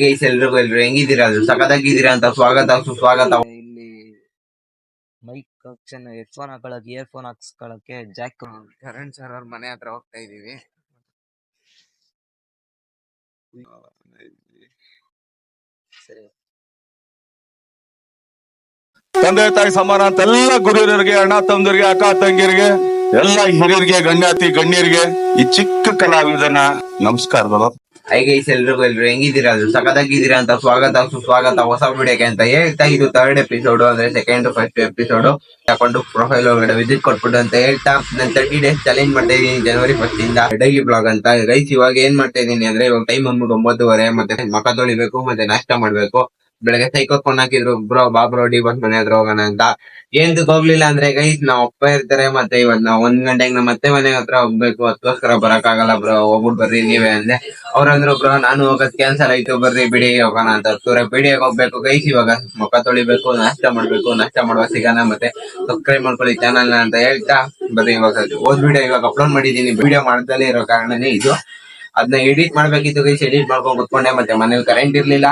Guys ಎಲ್ರು ಹೆಂಗಿದ್ದೀರಾ? ಅದು ಸಖತ್ತಾಗಿದ್ದೀರಾ ಅಂತ ಸ್ವಾಗತ ಸುಸ್ವಾಗತ. ಇಲ್ಲಿ ಮೈಕ್ ಕನೆಕ್ಷನ್ ಹೆಡ್ಫೋನ್ ಹಾಕೊಳಕ್ಕೆ ಇಯರ್ಫೋನ್ ಹಾಕ್ಸ್ಕೊಳಕ್ಕೆ ಜಾಕ್ ಕರಣ್ ಸರ್ ಅವ್ರ ಮನೆ ಹತ್ರ ಹೋಗ್ತಾ ಇದೀವಿ. ಸರಿ. ತಂದೆ ತಾಯಿ ಸಮಾನ ಅಂತ ಎಲ್ಲ ಗುರುರಿಗೆ, ಅಣ್ಣ ತಮ್ಮದರಿಗೆ, ಅಕ್ಕ ತಂಗಿರಿಗೆ, ಎಲ್ಲ ಹಿರಿಯರಿಗೆ, ಗಣ್ಯಾತಿ ಗಣ್ಯರಿಗೆ, ಈ ಚಿಕ್ಕ ಕಲಾವಿದನ ನಮಸ್ಕಾರಗಳು. ಗೈಸ್ ಎಲ್ರು ಹೆಂಗಿದ್ದೀರಾ? ಅದು ಸಖತ್ತಾಗಿದ್ದೀರಾ ಅಂತ ಸ್ವಾಗತ ಸುಸ್ವಾಗತ ಹೊಸ ವಿಡಿಯೋಗೆ ಅಂತ ಹೇಳ್ತಾ, ಇದು 3rd ಎಪಿಸೋಡ್ ಅಂದ್ರೆ ಸೆಕೆಂಡ್ ಫಸ್ಟ್ ಎಪಿಸೋಡ್ ತಕೊಂಡು ಪ್ರೊಫೈಲ್ ಒಳಗಡೆ ವಿಸಿಟ್ ಕೊಟ್ಬಿಟ್ಟು ಅಂತ ಹೇಳ್ತಾ, ನಾನು 30 days ಚಾಲೆಂಜ್ ಮಾಡ್ತಾ ಇದೀನಿ ಜನವರಿ 1st ಇಂದ ಡೈಲಿ ಬ್ಲಾಗ್ ಅಂತ. ಗೈಸ್ ಇವಾಗ ಏನ್ ಮಾಡ್ತಾ ಇದೀನಿ ಅಂದ್ರೆ, ಇವಾಗ ಟೈಮ್ ಅಂದ್ಬಿಟ್ಟು 9:30, ಮತ್ತೆ ಮಕ ತೊಳಿಬೇಕು, ಮತ್ತೆ ನಾಷ್ಟ ಮಾಡ್ಬೇಕು. ಬೆಳಗ್ಗೆ ಸೈಕಲ್ ಫೋನ್ ಹಾಕಿದ್ರು, ಬ್ರೋ ಬಾಬ್ರೋ ಡಿ ಬಸ್ ಮನೆ ಹತ್ರ ಹೋಗೋಣ ಅಂತ. ಏನ್ದಕ್ ಹೋಗ್ಲಿಲ್ಲ ಅಂದ್ರೆ ಗೈಸ್, ನಾವ್ ಅಪ್ಪ ಇರ್ತಾರೆ, ಮತ್ತೆ ಇವತ್ ನಾವ್ 1 ಗಂಟೆಗೆ ನಮ್ಮ ಮತ್ತೆ ಮನೆ ಹತ್ರ ಹೋಗ್ಬೇಕು, ಅದಕ್ಕೋಸ್ಕರ ಬರಕ್ ಆಗಲ್ಲ ಬ್ರೋ, ಹೋಗ್ಬಿಟ್ಟು ಬರ್ರಿ ನೀವೇ ಅಂದೆ. ಅವ್ರಂದ್ರು ಬ್ರೋ ನಾನು ಹೋಗೋದ್ ಕ್ಯಾನ್ಸಲ್ ಆಯ್ತು, ಬರ್ರಿ ಬಿಡಿ ಹೋಗೋಣ ಅಂತ. ಬಿಡಿಯಾಗ ಹೋಗ್ಬೇಕು ಗೈಸ್. ಇವಾಗ ಮುಖ ತೊಳಿಬೇಕು, ನಾಷ್ಟ ಮಾಡ್ಬೇಕು, ನಾಷ್ಟ ಮಾಡುವ ಸಿಗೋಣ, ಮತ್ತೆ ಸಬ್ಸ್ಕ್ರೈಬ್ ಮಾಡ್ಕೊಳ್ಳಿ ಚಾನಲ್ ಅಂತ ಹೇಳ್ತಾ ಬರ್ರಿ. ಇವಾಗ ವಿಡಿಯೋ ಇವಾಗ ಅಪ್ಲೋಡ್ ಮಾಡಿದೀನಿ, ವಿಡಿಯೋ ಮಾಡ್ದಲೇ ಇರೋ ಕಾರಣನೇ ಇದು. ಅದನ್ನ ಎಡಿಟ್ ಮಾಡ್ಬೇಕಿತ್ತು ಗೈಸ್, ಎಡಿಟ್ ಮಾಡ್ಕೊಂಡು ಕುತ್ಕೊಂಡೆ. ಮತ್ತೆ ಮನೇಲಿ ಕರೆಂಟ್ ಇರ್ಲಿಲ್ಲ,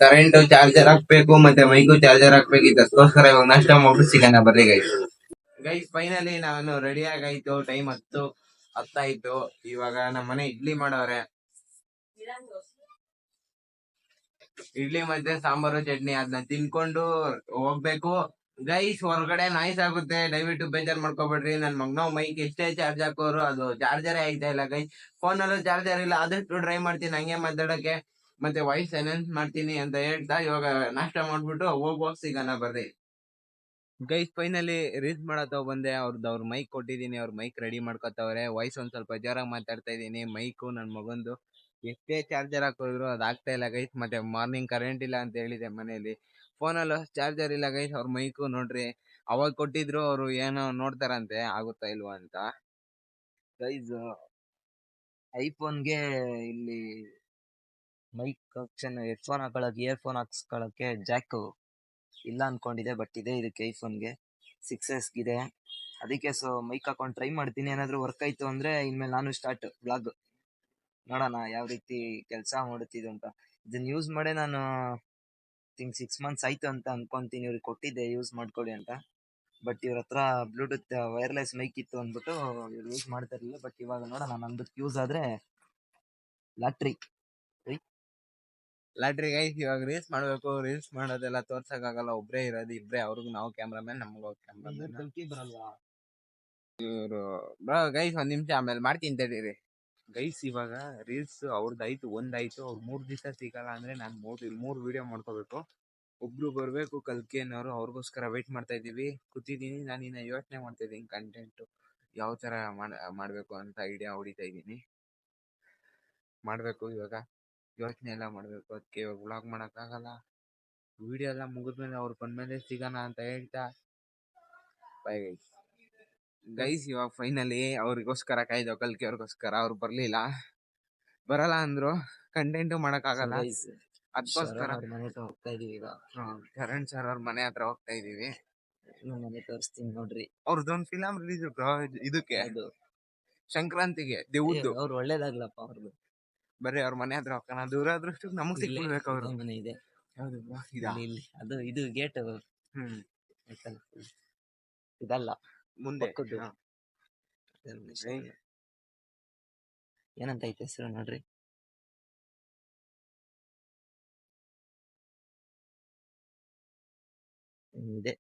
ಕರೆಂಟ್ ಚಾರ್ಜರ್ ಹಾಕ್ಬೇಕು, ಮತ್ತೆ ಮೈಕು ಚಾರ್ಜರ್ ಹಾಕ್ಬೇಕಿತ್ತು, ಅದಕ್ಕೋಸ್ಕರ ಇವಾಗ ನಾಷ್ಟ ಮಾಡ್ಬಿಟ್ಟು ಸಿಗೋಣ ಬರ್ರಿ ಗೈಸ್. ಫೈನಲಿ ನಾನು ರೆಡಿ ಆಗಾಯ್ತು, ಟೈಮ್ 10 ಇವಾಗ ನಮ್ಮ ಮನೆ ಇಡ್ಲಿ ಮಾಡವ್ರೆ. ಇಡ್ಲಿ ಮತ್ತೆ ಸಾಂಬಾರು ಚಟ್ನಿ, ಅದನ್ನ ತಿನ್ಕೊಂಡು ಹೋಗ್ಬೇಕು ಗೈಸ್. ಹೊರಗಡೆ ನಾಯ್ಸ್ ಆಗುತ್ತೆ, ದಯವಿಟ್ಟು ಬೇಜಾರ್ ಮಾಡ್ಕೋಬೇಡ್ರಿ. ನನ್ ಮಗ್ನೋ ಮೈಕ್ ಎಷ್ಟೇ ಚಾರ್ಜ್ ಹಾಕೋರು ಅದು ಚಾರ್ಜರೇ ಆಯ್ತಾ ಇಲ್ಲ ಗೈಸ್. ಫೋನಲ್ಲೂ ಚಾರ್ಜರ್ ಇಲ್ಲ, ಆದಷ್ಟು ಟ್ರೈ ಮಾಡ್ತೀನಿ ಹಂಗೆ ಮಾತಾಡಕ್ಕೆ, ಮತ್ತೆ ವಾಯ್ಸ್ ಎನ್ಹಾನ್ಸ್ ಮಾಡ್ತೀನಿ ಅಂತ ಹೇಳ್ತಾ ಇವಾಗ ನಾಷ್ಟ ಮಾಡ್ಬಿಟ್ಟು ಹೋಗುವಾಗ ಸಿಗೋಣ ಬರ್ರಿ ಗೈಸ್. ಫೈನಲಿ ರೀಲ್ಸ್ ಮಾಡತ್ತವ ಬಂದೆ. ಅವ್ರ ಮೈಕ್ ಕೊಟ್ಟಿದ್ದೀನಿ, ಅವ್ರ ಮೈಕ್ ರೆಡಿ ಮಾಡ್ಕೊತವ್ರೆ. ವಾಯ್ಸ್ ಒಂದ್ ಸ್ವಲ್ಪ ಜೋರಾಗಿ ಮಾತಾಡ್ತಾ ಇದೀನಿ. ಮೈಕು ನನ್ ಮಗಂದು ಎಷ್ಟೇ ಚಾರ್ಜರ್ ಹಾಕಿದ್ರು ಅದು ಆಗ್ತಾ ಇಲ್ಲ ಗೈಸ್. ಮತ್ತೆ ಮಾರ್ನಿಂಗ್ ಕರೆಂಟ್ ಇಲ್ಲ ಅಂತ ಹೇಳಿದೆ ಮನೇಲಿ, ಫೋನಲ್ಲಿ ಚಾರ್ಜರ್ ಇಲ್ಲ ಗೈಸ್. ಅವ್ರ ಮೈಕು ನೋಡ್ರಿ, ಅವಾಗ ಕೊಟ್ಟಿದ್ರು, ಅವ್ರು ಏನೋ ನೋಡ್ತಾರಂತೆ ಆಗುತ್ತಾ ಇಲ್ವಾ ಅಂತ ಗೈಸ್. ಐಫೋನ್ಗೆ ಇಲ್ಲಿ ಮೈಕ್ ಕನೆಕ್ಷನ್ ಹೆಡ್ಫೋನ್ ಹಾಕೊಳಕ್ಕೆ ಇಯರ್ಫೋನ್ ಹಾಕ್ಸ್ಕೊಳಕ್ಕೆ ಜಾಕ್ ಇಲ್ಲ ಅನ್ಕೊಂಡಿದೆ, ಬಟ್ ಇದೆ ಇದಕ್ಕೆ ಐಫೋನ್ಗೆ 6s ಇದೆ. ಅದಕ್ಕೆ ಸೊ ಮೈಕ್ ಹಾಕೊಂಡು ಟ್ರೈ ಮಾಡ್ತೀನಿ. ಏನಾದ್ರು ವರ್ಕ್ ಆಯ್ತು ಅಂದ್ರೆ ಇನ್ಮೇಲೆ ನಾನು ಸ್ಟಾರ್ಟ್ ಬ್ಲಾಗ್ ನೋಡೋಣ ಯಾವ ರೀತಿ ಕೆಲಸ ಮಾಡುತ್ತಿದ್ದು ಅಂತ. ಇದನ್ನ ಯೂಸ್ ಮಾಡೇ ನಾನು ಥಿಂಕ್ 6 months ಆಯ್ತು ಅಂತ ಅನ್ಕೊಂತೀನಿ. ಇವ್ರಿಗೆ ಕೊಟ್ಟಿದ್ದೆ ಯೂಸ್ ಮಾಡ್ಕೊಳ್ಳಿ ಅಂತ, ಬಟ್ ಇವ್ರ ಹತ್ರ ಬ್ಲೂಟೂತ್ ವೈರ್ಲೆಸ್ ಮೈಕ್ ಇತ್ತು ಅಂದ್ಬಿಟ್ಟು ಇವ್ರು ಯೂಸ್ ಮಾಡ್ತಾ ಇರಲಿಲ್ಲ. ಬಟ್ ಇವಾಗ ನೋಡೋಣ, ನಂದಕ್ಕೆ ಯೂಸ್ ಆದ್ರೆ ಲಾಟ್ರಿ ಗೈಸ್. ಇವಾಗ ರೀಲ್ಸ್ ಮಾಡ್ಬೇಕು, ರೀಲ್ಸ್ ಮಾಡೋದೆಲ್ಲ ತೋರ್ಸಕ್ಕಾಗಲ್ಲ, ಒಬ್ರೇ ಇರೋದು, ಇಬ್ರೇ. ಅವ್ರಿಗೂ ನಾವು ಕ್ಯಾಮ್ರಾಮನ್, ನಮ್ಗೂ ಕ್ಯಾಮ್ರಾಮನ್. ಇವರು ಗೈಸ್ ಒಂದ್ ನಿಮಿಷ ಆಮೇಲೆ ಮಾಡ್ತೀನಿ ತಡೀರಿ ಗೈಸ್. ಇವಾಗ ರೀಲ್ಸ್ ಅವ್ರದ್ದಾಯ್ತು, ಒಂದಾಯ್ತು. ಅವ್ರು 3 ದಿವಸ ಸಿಗಲ್ಲ ಅಂದ್ರೆ ನಾನು ಮೂರ್ ವಿಡಿಯೋ ಮಾಡ್ಕೋಬೇಕು. ಒಬ್ರು ಬರ್ಬೇಕು ಕಲ್ಕಿ ಅನ್ನೋರು, ಅವ್ರಿಗೋಸ್ಕರ ವೇಟ್ ಮಾಡ್ತಾ ಇದೀವಿ. ಕೂತಿದ್ದೀನಿ, ನಾನು ಇನ್ನ ಯೋಚನೆ ಮಾಡ್ತಾ ಇದ್ದೀನಿ ಕಂಟೆಂಟ್ ಯಾವ ತರ ಮಾಡ್ಬೇಕು ಅಂತ ಐಡಿಯಾ ಹೊಡಿತಾ ಇದ್ದೀನಿ. ಮಾಡ್ಬೇಕು ಇವಾಗ, ಯೋಚನೆ ಎಲ್ಲ ಮಾಡ್ಬೇಕು. ಅದಕ್ಕೆ ಇವಾಗ ವ್ಲಾಗ್ ಮಾಡಕ್ ಆಗಲ್ಲ. ವಿಡಿಯೋ ಎಲ್ಲ ಮುಗಿದ್ಮೇಲೆ ಅವ್ರು ಬಂದ್ಮೇಲೆ ಸಿಗೋಣ ಅಂತ ಹೇಳ್ತಾ ಬೈ ಗೈಸ್. ಇವಾಗ ಫೈನಲಿ ಅವ್ರಿಗೋಸ್ಕರ ಕಾಯ್ದು, ಕಲ್ಕಿ ಅವ್ರಿಗೋಸ್ಕರ. ಅವ್ರು ಬರ್ಲಿಲ್ಲ, ಬರಲ್ಲ ಅಂದ್ರು, ಕಂಟೆಂಟು ಮಾಡಕ್ ಆಗಲ್ಲ. ಅದಕ್ಕೋಸ್ಕರ ಮನೆ ಹತ್ರ ಹೋಗ್ತಾ ಇದೀವಿ. ಈಗ ಕರಣ್ ಸರ್ ಅವ್ರ ಮನೆ ಹತ್ರ ಹೋಗ್ತಾ ಇದೀವಿ. ಮನೆ ತೋರಿಸ್ತೀನಿ ನೋಡ್ರಿ. ಅವ್ರದ್ದೊಂದು ಫಿಲಂ ರಿಲೀಸ್ ಇದಕ್ಕೆ ಅದು ಸಂಕ್ರಾಂತಿಗೆ, ದೇವ್ದು. ಅವ್ರು ಒಳ್ಳೇದಾಗ್ಲಪ್ಪ ಅವ್ರದ್ದು. ಬರ್ರಿ ಅವ್ರ ಮನೆ ಹತ್ರ ಹೋಗೋಣ. ದೂರ ಆದ್ರಷ್ಟು ನಮಗ್ ಸಿಕ್ಬಿಡ್ಬೇಕು ಅವ್ರು. ಮನೆ ಇದೆ ಯಾವ್ದು ಇಲ್ಲಿ, ಅದು ಇದು ಗೇಟ್ ಇದಲ್ಲ ಮುಂದೆ ಏನಂತ ಐತೆ ಹೆಸರು ನೋಡ್ರಿ. ಇದೆ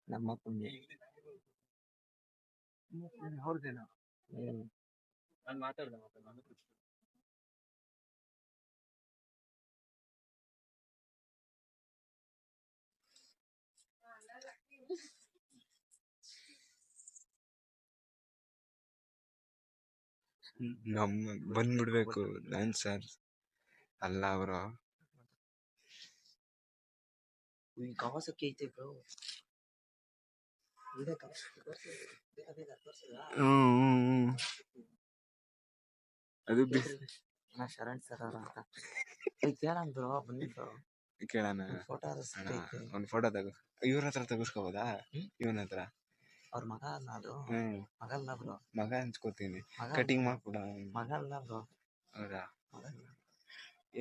ನಮ್ಮ ಪುಣ್ಯ. ಅವ್ರದ್ದೇನೋ ನಾನು ಮಾತಾಡ್ದೆ ಬಂದ್ಬಿಡ್ಬೇಕು ನಾನ್ ಸರ್ ಅಲ್ಲ ಅವರು. ಕವಾಸಕ್ಕೆ ಐತೆ ಬ್ರೋ. ಅದು ಶರಣ್ ಸರ್ ಅವ್ರ ಅಂತ ಕೇಳೋಣ ಬ್ರೋ, ಬಂದಿದ್ರು ಕೇಳೋಣ. ಒಂದ್ ಫೋಟೋ ತಗೋ, ಇವ್ರ ಹತ್ರ ತೆಗಿಸ್ಕೋಬೋದಾ? ಇವನ ಹತ್ರ ಅವ್ರ ಮಗ ಅಲ್ಲ ಅದು. ಮಗ ಅಲ್ಲ ಬ್ರೋ, ಮಗ ಅನ್ಸ್ಕೋತೀನಿ. ಕಟಿಂಗ್ ಮಾಡ್ಕೊಡ. ಮಗ ಅಲ್ಲ ಬ್ರೋ, ಹೌದಾ?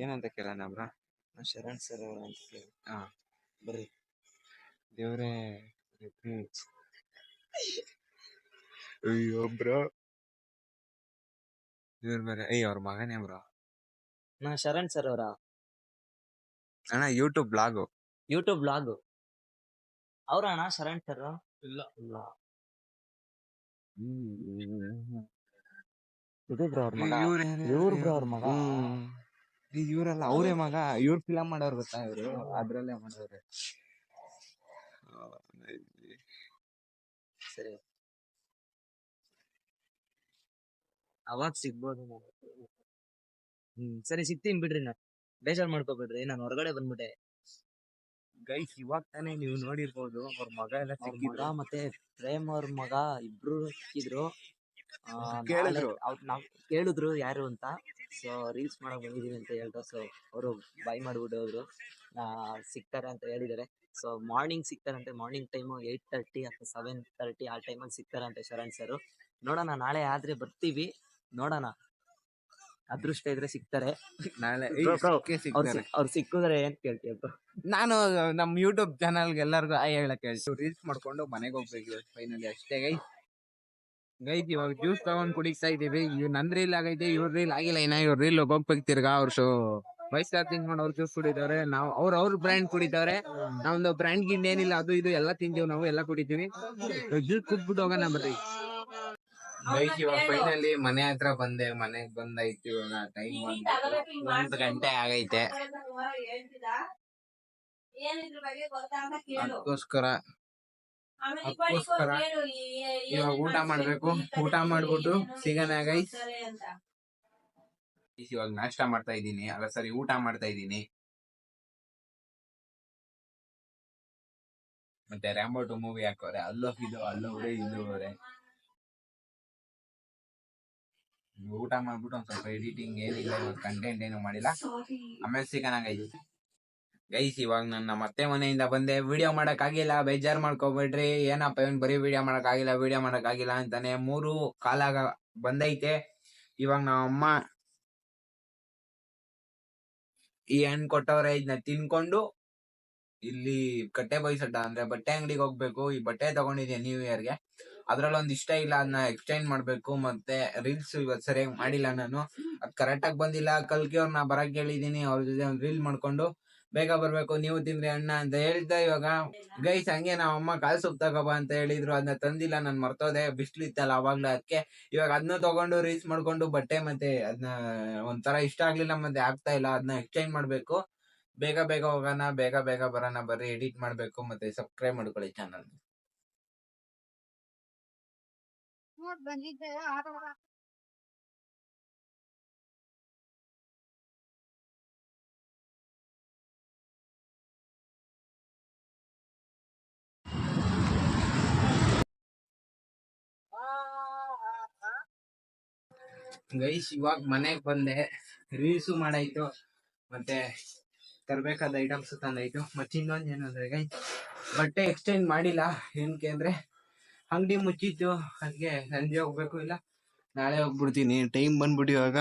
ಏನಂತ ಕೇಳೋಣ ಬ್ರಾ? ಶರಣ್ ಸರ್ ಅವ್ರ ಅಂತ ಕೇಳಿ. ಹಾ, ಬರ್ರಿ. ದೇವ್ರೇ. ಅಯ್ಯೋ ಬ್ರೋ, ಇವ್ರ ಬೇರೆ ಅವ್ರ ಮಗನೇ ಬ್ರೋ. ಶರಣ್ ಸರ್ ಅವರ ಅಣ್ಣ ಯೂಟ್ಯೂಬ್ ಬ್ಲಾಗು. ಯೂಟ್ಯೂಬ್ ಬ್ಲಾಗ್ ಅವ್ರ ಅಣ್ಣ ಶರಣ್ ಸರ್? ಇಲ್ಲ. ಇದು ಬ್ರೋ ಅವ್ರ ಮಗ. ಇವ್ರು ಬ್ರೋ ಅವ್ರ ಮಗ. ಇವ್ರಲ್ಲ ಅವರೇ ಮಗ. ಇವ್ರ ಫಿಲಮ್ ಮಾಡೋರು ಗೊತ್ತಾ? ಇವ್ರು ಅದ್ರಲ್ಲೇ ಮಾಡೋರೆ. ಸರಿ, ಅವಾಗ ಸಿಗ್ಬೋದು. ಸರಿ, ಸಿಗ್ತೀನಿ ಬಿಡ್ರಿ. ಬೇಜಾರ್ ಮಾಡ್ಕೋಬೇಡ್ರಿ, ನಾನು ಹೊರಗಡೆ ಬಂದ್ಬಿಟ್ಟೆ. ಗೈಸ್, ಇವಾಗ ತಾನೇ ನೀವು ನೋಡಿರ್ಬೋದು ಅವ್ರ ಮಗ ಎಲ್ಲ ಅವ್ರ ಮಗ ಮತ್ತೆ ಪ್ರೇಮ್ ಅವ್ರ ಮಗ ಇಬ್ರು ಸಿಕ್ಕಿದ್ರು. ಕೇಳಿದ್ರು. ನಾವ್ ಕೇಳಿದ್ರು ಯಾರು ಅಂತ. ಸೊ ರೀಲ್ಸ್ ಮಾಡಕ್ ಬಂದಿದೀವಿ ಅಂತ ಹೇಳ್ದ. ಸೊ ಅವರು ಬಾಯ್ ಮಾಡ್ಬಿಟ್ಟು ಹೋದ್ರು. ಸಿಗ್ತಾರೆ ಅಂತ ಹೇಳಿದ್ದಾರೆ. ಸೊ ಮಾರ್ನಿಂಗ್ ಸಿಗ್ತಾರಂತೆ. ಮಾರ್ನಿಂಗ್ ಟೈಮು 8:30 ಅಥವಾ 7:30 ಆ ಟೈಮಲ್ಲಿ ಸಿಗ್ತಾರಂತೆ ಶರಣ್ ಸರ್. ನೋಡೋಣ, ನಾಳೆ ಆದ್ರೆ ಬರ್ತೀವಿ. ನೋಡೋಣ, ಅದೃಷ್ಟ ಇದ್ರೆ ಸಿಗ್ತಾರೆ. ನಾಳೆ ಅವ್ರು ಸಿಕ್ಕಿದ್ರೆ ಏನ್ ಕೇಳ್ತೀಯ ಬ್ರೋ? ನಾನು ನಮ್ ಯೂಟ್ಯೂಬ್ ಚಾನಲ್ಗೆ ಎಲ್ಲರಿಗೂ ಹೇಳಕ್ ಹೇಳ್ತೀವಿ. ರೀಲ್ಸ್ ಮಾಡ್ಕೊಂಡು ಮನೆಗೆ ಹೋಗ್ಬೇಕು ಫೈನಲಿ, ಅಷ್ಟೇ ಗೈಸ್. ಇವಾಗ ಜ್ಯೂಸ್ ತಗೊಂಡ್ ಕುಡಿಸ್ತಾ ಇದೀವಿ. ನನ್ ರೀಲ್ ಆಗೈತೆ, ಇವ್ರ ರೀಲ್ ಆಗಿಲ್ಲ. ಇವ್ರ ರೀಲ್ ಹೋಗ್ಬೇಕು ತಿರ್ಗಾ. ಅವ್ರು ವಯಸ್ಸಾದ ತಿನ್ಕೊಂಡು ಅವ್ರು ಜ್ಯೂಸ್ ಕುಡಿತವ್ರೆ. ನಾವು ಅವ್ರ ಬ್ರ್ಯಾಂಡ್ ಕುಡಿತವ್ರೆ. ನಮ್ದು ಬ್ರ್ಯಾಂಡ್ ಗಿಂಡ್ ಏನಿಲ್ಲ, ಅದು ಇದು ಎಲ್ಲ ತಿಂತೀವಿ ನಾವು, ಎಲ್ಲ ಕುಡಿತೀವಿ. ಜ್ಯೂಸ್ ಕುಡ್ಬಿಟ್ಟು ಹೋಗೋಣ ಬರ್ರಿ. ಇವಾಗ ಫೈನಲಿ ಮನೆ ಹತ್ರ ಬಂದೆ. ಮನೆಗ್ ಬಂದಾಯ್ತು. ಇವಾಗ ಟೈಮ್ 1 ಗಂಟೆ ಆಗೈತೆ. ಅದಕ್ಕೋಸ್ಕರ ಇವಾಗ ಊಟ ಮಾಡ್ಬೇಕು. ಊಟ ಮಾಡ್ಬಿಟ್ಟು ಸಿಗೋಣ ಗೈಸ್. ಇವಾಗ ನಾಷ್ಟ ಮಾಡ್ತಾ ಇದ್ದೀನಿ. ಅಲ್ಲ ಸರಿ, ಊಟ ಮಾಡ್ತಾ ಇದ್ದೀನಿ. ಮತ್ತೆ ರ್ಯಾಂಬೋ 2 ಮೂವಿ ಹಾಕೋರೆ. ಅಲ್ಲೋಗ್ರೆ ಇಲ್ಲೋಗ್ರೆ. ಊಟ ಮಾಡ್ಬಿಟ್ಟು ಒಂದ್ ಸ್ವಲ್ಪ ಎಡಿಟಿಂಗ್ ಏನಿಲ್ಲ, ಕಂಟೆಂಟ್ ಏನು ಮಾಡಿಲ್ಲ. ಆಮೇಲೆ ಸಿಗೋಣ ಗೈಸ್. ಇವಾಗ ನನ್ನ ಮತ್ತೆ ಮನೆಯಿಂದ ಬಂದೆ. ವಿಡಿಯೋ ಮಾಡಕ್ ಆಗಿಲ್ಲ, ಬೇಜಾರ್ ಮಾಡ್ಕೋಬೇಡ್ರಿ. ಏನಪ್ಪ ಇವನ್ ಬರೀ ವಿಡಿಯೋ ಮಾಡಕ್ ಆಗಿಲ್ಲ ಅಂತಾನೆ. 3 ಕಾಲಾಗ ಬಂದೈತೆ. ಇವಾಗ ನಾವಮ್ಮ ಈ ಹಣ್ಣು ಕೊಟ್ಟವ್ರೆ. ಇದನ್ನ ತಿನ್ಕೊಂಡು ಇಲ್ಲಿ ಕಟ್ಟೆ ಬೈಸಡ್ಡ ಅಂದ್ರೆ ಬಟ್ಟೆ ಅಂಗಡಿಗೆ ಹೋಗ್ಬೇಕು. ಈ ಬಟ್ಟೆ ತಗೊಂಡಿದ್ದೆ ನ್ಯೂ ಇಯರ್ಗೆ. ಅದ್ರಲ್ಲೊಂದ್ ಇಷ್ಟ ಇಲ್ಲ, ಅದನ್ನ ಎಕ್ಸ್ಚೇಂಜ್ ಮಾಡ್ಬೇಕು. ಮತ್ತೆ ರೀಲ್ಸ್ ಇವತ್ ಸರಿಯಾಗಿ ಮಾಡಿಲ್ಲ ನಾನು. ಅದ್ ಕರೆಕ್ಟ್ ಆಗಿ ಬಂದಿಲ್ಲ. ಕಲ್ಕಿ ಅವ್ರನ್ನ ಬರಕ್ ಹೇಳಿದೀನಿ. ಅವ್ರ ಜೊತೆ ಒಂದ್ ರೀಲ್ ಮಾಡ್ಕೊಂಡು ಬೇಗ ಬರ್ಬೇಕು, ನೀವು ತಿಂದ್ರಿ ಅಣ್ಣ ಅಂತ ಹೇಳ್ದೆ. ಇವಾಗ ಗೈಸ್ ಹಂಗೆ ನಾವ್ ಅಮ್ಮ ಕಾಲ್ ಸೊಪ್ಪು ತಗೋಬ ಅಂತ ಹೇಳಿದ್ರು. ಅದನ್ನ ತಂದಿಲ್ಲ, ನಾನ್ ಮರ್ತೋದೆ. ಬಿಸ್ಲಿತ್ತಲ್ಲ ಅವಾಗ್ಲೂ. ಅದಕ್ಕೆ ಇವಾಗ ಅದನ್ನ ತಗೊಂಡು ರೀಲ್ಸ್ ಮಾಡ್ಕೊಂಡು ಬಟ್ಟೆ ಮತ್ತೆ ಅದನ್ನ ಒಂಥರ ಇಷ್ಟ ಆಗ್ಲಿಲ್ಲ, ಮತ್ತೆ ಆಗ್ತಾ ಇಲ್ಲ. ಅದನ್ನ ಎಕ್ಸ್ಚೇಂಜ್ ಮಾಡ್ಬೇಕು. ಬೇಗ ಹೋಗೋಣ, ಬೇಗ ಬರೋಣ ಬರ್ರಿ. ಎಡಿಟ್ ಮಾಡ್ಬೇಕು. ಮತ್ತೆ ಸಬ್ಸ್ಕ್ರೈಬ್ ಮಾಡ್ಕೊಳ್ಳಿ ಚಾನಲ್. ಗೈಸ್ ಇವಾಗ ಮನೆಗ್ ಬಂದೆ. ರೀಲ್ಸು ಮಾಡಾಯ್ತು, ಮತ್ತೆ ತರ್ಬೇಕಾದ ಐಟಮ್ಸ್ ತಂದಾಯ್ತು. ಮತ್ತೆ ಇನ್ನೊಂದ್ ಏನಂದ್ರೆ ಗೈಸ್, ಬಟ್ಟೆ ಎಕ್ಸ್ಚೇಂಜ್ ಮಾಡಿಲ್ಲ. ಏನಕ್ಕೆ ಅಂದ್ರೆ ಅಂಗಡಿ ಮುಚ್ಚಿತ್ತು. ಅದಕ್ಕೆ ಸಂಜೆ ಹೋಗ್ಬೇಕು, ಇಲ್ಲ ನಾಳೆ ಹೋಗ್ಬಿಡ್ತೀನಿ. ಟೈಮ್ ಬಂದ್ಬಿಟ್ಟು ಇವಾಗ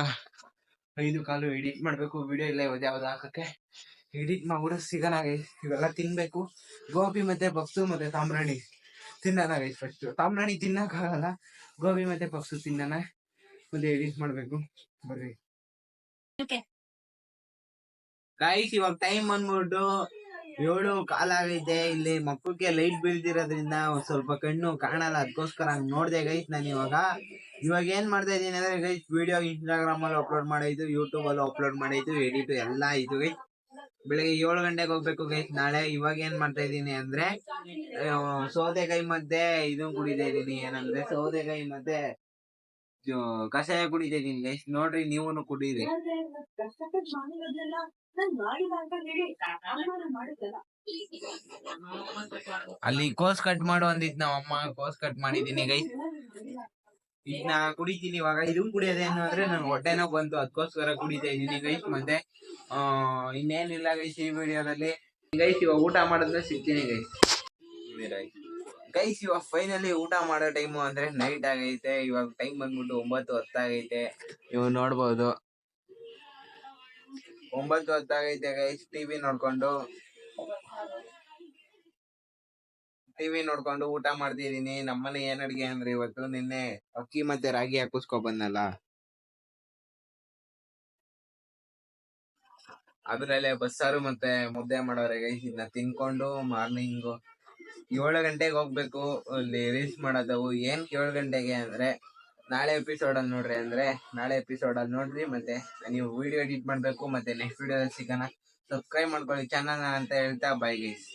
5:15. ಎಡಿಟ್ ಮಾಡ್ಬೇಕು. ವಿಡಿಯೋ ಇಲ್ಲ ಯಾವ್ದು ಹಾಕಕ್ಕೆ. ಎಡಿಟ್ ಮಾಡ್ಬಿಟ್ಟು ಸಿಗೋಣ ಗೈಸ್. ಇವೆಲ್ಲ ತಿನ್ಬೇಕು. ಗೋಬಿ ಮತ್ತೆ ಪಪ್ಸು ಮತ್ತೆ ಸಾಂಬ್ರಾಣಿ ತಿನ್ನೋಣ ಗೈಸ್. ಫಸ್ಟ್ ಸಾಂಬ್ರಾಣಿ ತಿನ್ನಕ್ಕಾಗಲ್ಲ, ಗೋಬಿ ಮತ್ತೆ ಪಪ್ಸು ತಿನ್ನೋಣ. ಮತ್ತೆ ಎಡಿಟ್ ಮಾಡ್ಬೇಕು ಬರ್ರಿ ಗೈಸ್. ಇವಾಗ ಟೈಮ್ ಬಂದ್ಬಿಟ್ಟು 7:15 ಆಗೈತೆ. ಇಲ್ಲಿ ಮಕ್ಕಳಿಗೆ ಲೈಟ್ ಬೀಳ್ದಿರೋದ್ರಿಂದ ಒಂದ್ ಸ್ವಲ್ಪ ಕಣ್ಣು ಕಾಣಲ್ಲ. ಅದಕ್ಕೋಸ್ಕರ ಹಂಗ್ ನೋಡ್ದೆ ಗೈಸ್. ನಾನು ಇವಾಗ ಏನ್ ಮಾಡ್ತಾ ಇದೀನಿ ಅಂದ್ರೆ ಗೈಸ್, ವಿಡಿಯೋ ಇನ್ಸ್ಟಾಗ್ರಾಮ್ ಅಲ್ಲಿ ಅಪ್ಲೋಡ್ ಮಾಡೈತು, ಯೂಟ್ಯೂಬ್ ಅಲ್ಲೂ ಅಪ್ಲೋಡ್ ಮಾಡೈತು, ಎಡಿಟ್ ಎಲ್ಲ ಆಯ್ತು ಗೈಸ್. ಬೆಳಿಗ್ಗೆ 7 ಗಂಟೆಗೆ ಹೋಗ್ಬೇಕು ಗೈಸ್ ನಾಳೆ. ಇವಾಗ ಏನ್ ಮಾಡ್ತಾ ಇದೀನಿ ಅಂದ್ರೆ ಸೌತೆಕಾಯಿ ಮತ್ತೆ ಇದು ಕುಡಿತಾ ಇದೀನಿ. ಏನಂದ್ರೆ ಸೌತೆಕಾಯಿ ಮತ್ತೆ ಕಷಾಯ ಕುಡಿತಾ ಇದೀನಿ ಗೈಸ್. ನೋಡ್ರಿ, ನೀವೂನು ಕುಡೀರಿ. ಅಲ್ಲಿ ಕೋಸ್ ಕಟ್ ಮಾಡು ಅಂದಿದ್ ನಾವ್ ಅಮ್ಮ. ಕೋಸ್ ಕಟ್ ಮಾಡಿದೀನಿ ಗೈಸ್. ಇದನ್ನ ಕುಡಿತೀನಿ ಇವಾಗ. ಇದು ಕುಡಿಯೋದೇನು ಅಂದ್ರೆ ನನ್ ಹೊಟ್ಟೆನೋ ಬಂತು, ಅದಕ್ಕೋಸ್ಕರ ಕುಡಿತಾ ಇದೀನಿ ಗೈಸ್. ಮತ್ತೆ ಇನ್ನೇನಿಲ್ಲ ಗೈಸ್ ಈ ವಿಡಿಯೋದಲ್ಲಿ. ಗೈಸ್ ಇವಾಗ ಊಟ ಮಾಡಿದ್ರೆ ಸಿಗ್ತೀನಿ ಗೈಸ್. ಇವಾಗ ಫೈನಲಿ ಊಟ ಮಾಡೋ ಟೈಮು ಅಂದ್ರೆ ನೈಟ್ ಆಗೈತೆ. ಇವಾಗ ಟೈಮ್ ಬಂದ್ಬಿಟ್ಟು 9:10 ಆಗೈತೆ. ನೀವು ನೋಡ್ಬೋದು 9 ಹೊತ್ತಾಗೈತೆ ಗೈಸ್. ಟಿವಿ ನೋಡ್ಕೊಂಡು ಊಟ ಮಾಡ್ತಿದೀನಿ. ನಮ್ಮನೆ ಏನ್ ಅಡ್ಗೆ ಅಂದ್ರೆ ಇವತ್ತು ನಿನ್ನೆ ಅಕ್ಕಿ ಮತ್ತೆ ರಾಗಿ ಹಾಕಿಸ್ಕೊ ಬಂದಲ್ಲ, ಅದ್ರಲ್ಲೇ ಬಸ್ಸಾರು ಮತ್ತೆ ಮುದ್ದೆ ಮಾಡೋರೆ ಗೈಸ್. ಇದನ್ನ ತಿನ್ಕೊಂಡು ಮಾರ್ನಿಂಗ್ 7 ಗಂಟೆಗೆ ಹೋಗ್ಬೇಕು ಅಲ್ಲಿ ರೀಲ್ಸ್ ಮಾಡೋದವು. ಏನ್ 7 ಗಂಟೆಗೆ ಅಂದ್ರೆ ನಾಳೆ ಎಪಿಸೋಡ್ ಅಲ್ಲಿ ನೋಡ್ರಿ, ಅಂದ್ರೆ ನಾಳೆ ಎಪಿಸೋಡ್ ಅಲ್ಲಿ ನೋಡ್ರಿ. ಮತ್ತೆ ನೀವು ವಿಡಿಯೋ ಎಡಿಟ್ ಮಾಡ್ಬೇಕು. ಮತ್ತೆ ನೆಕ್ಸ್ಟ್ ವಿಡಿಯೋದಲ್ಲಿ ಸಿಗೋಣ. ಸಬ್ಸ್ಕ್ರೈಬ್ ಮಾಡ್ಕೊಳ್ಳಿ ಚಾನಲ್ ಅಂತ ಹೇಳ್ತಾ ಬೈ ಗೈಸ್.